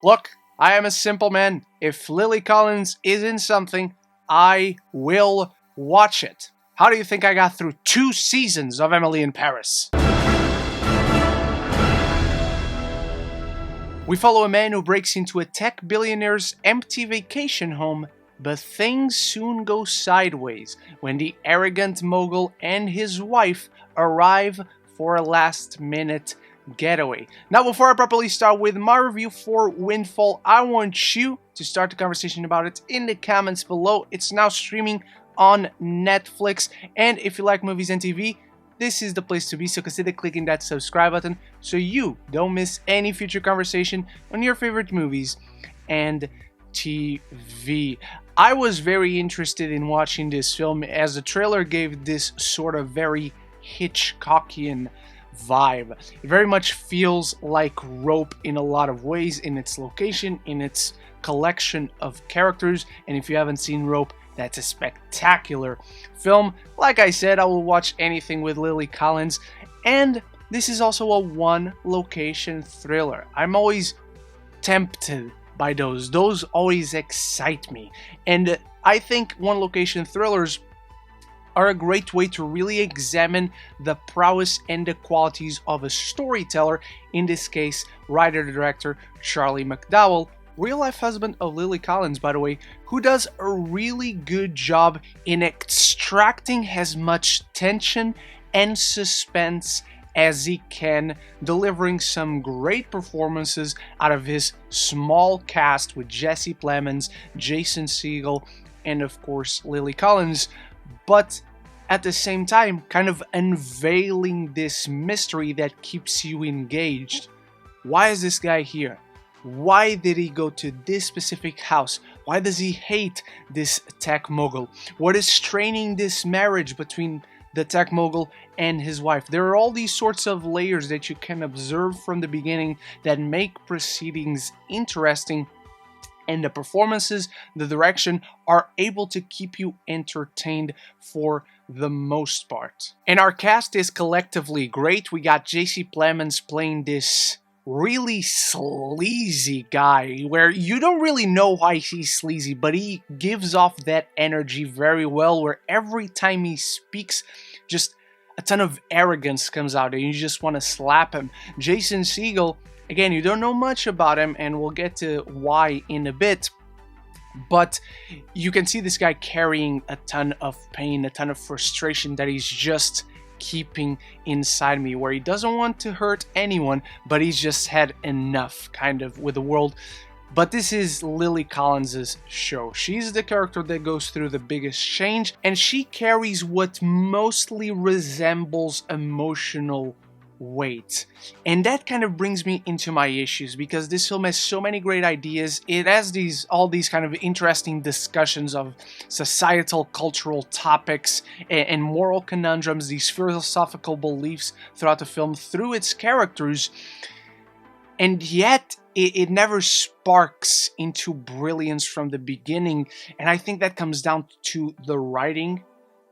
Look, I am a simple man. If Lily Collins is in something, I will watch it. How do you think I got through 2 seasons of Emily in Paris? We follow a man who breaks into a tech billionaire's empty vacation home, but things soon go sideways when the arrogant mogul and his wife arrive for a last-minute getaway. Now, before I properly start with my review for Windfall, I want you to start the conversation about it in the comments below. It's now streaming on Netflix, and if you like movies and TV, this is the place to be, so consider clicking that subscribe button so you don't miss any future conversation on your favorite movies and TV. I was very interested in watching this film as the trailer gave this sort of very Hitchcockian vibe. It very much feels like Rope in a lot of ways, in its location, in its collection of characters, and if you haven't seen Rope, that's a spectacular film. Like I said, I will watch anything with Lily Collins, and this is also a one-location thriller. I'm always tempted by those. Those always excite me, and I think one-location thrillers are a great way to really examine the prowess and the qualities of a storyteller, in this case, writer-director Charlie McDowell, real-life husband of Lily Collins, by the way, who does a really good job in extracting as much tension and suspense as he can, delivering some great performances out of his small cast with Jesse Plemons, Jason Segel, and of course Lily Collins, but at the same time kind of unveiling this mystery that keeps you engaged. Why is this guy here? Why did he go to this specific house? Why does he hate this tech mogul? What is straining this marriage between the tech mogul and his wife? There are all these sorts of layers that you can observe from the beginning that make proceedings interesting, and the performances, the direction are able to keep you entertained for the most part. And our cast is collectively great. We got J.C. Plemons playing this really sleazy guy where you don't really know why he's sleazy, but he gives off that energy very well, where every time he speaks, just a ton of arrogance comes out and you just want to slap him. Jason Segel, again, you don't know much about him, and we'll get to why in a bit, but you can see this guy carrying a ton of pain, a ton of frustration that he's just keeping inside me, where he doesn't want to hurt anyone, but he's just had enough kind of with the world. But this is Lily Collins' show. She's the character that goes through the biggest change, and she carries what mostly resembles emotional weight. And that kind of brings me into my issues, because this film has so many great ideas. It has all these kind of interesting discussions of societal, cultural topics and moral conundrums, these philosophical beliefs throughout the film through its characters, and yet it never sparks into brilliance from the beginning. And I think that comes down to the writing,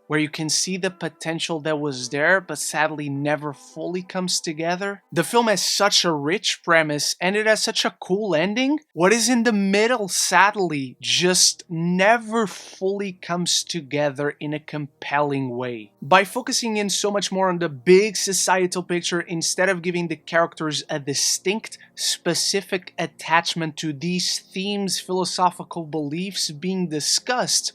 where you can see the potential that was there, but sadly never fully comes together. The film has such a rich premise, and it has such a cool ending. What is in the middle, sadly, just never fully comes together in a compelling way. By focusing in so much more on the big societal picture, instead of giving the characters a distinct, specific attachment to these themes, philosophical beliefs being discussed,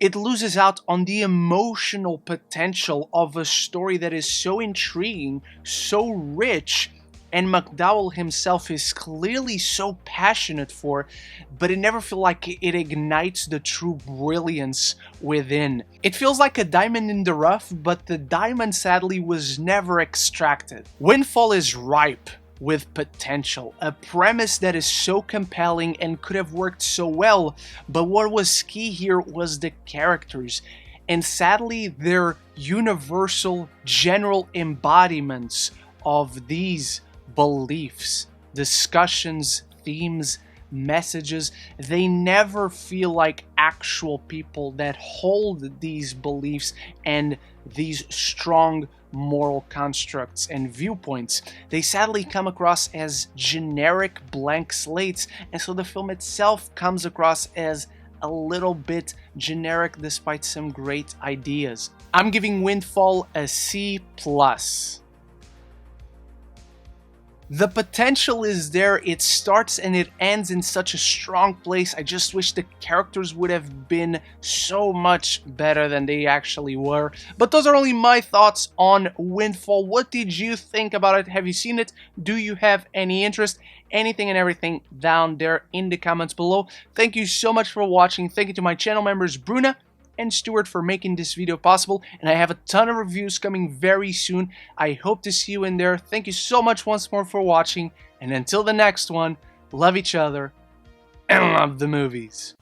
it loses out on the emotional potential of a story that is so intriguing, so rich, and McDowell himself is clearly so passionate for, but it never feels like it ignites the true brilliance within. It feels like a diamond in the rough, but the diamond sadly was never extracted. Windfall is ripe with potential, a premise that is so compelling and could have worked so well, but what was key here was the characters, and sadly their universal general embodiments of these beliefs, discussions, themes messages. They never feel like actual people that hold these beliefs and these strong moral constructs and viewpoints. They sadly come across as generic blank slates, and so the film itself comes across as a little bit generic despite some great ideas. I'm giving Windfall a C+. The potential is there, it starts and it ends in such a strong place. I just wish the characters would have been so much better than they actually were. But those are only my thoughts on Windfall. What did you think about it? Have you seen it? Do you have any interest? Anything and everything down there in the comments below. Thank you so much for watching. Thank you to my channel members Bruna and Stuart for making this video possible, and I have a ton of reviews coming very soon. I hope to see you in there. Thank you so much once more for watching, and until the next one, love each other and love the movies.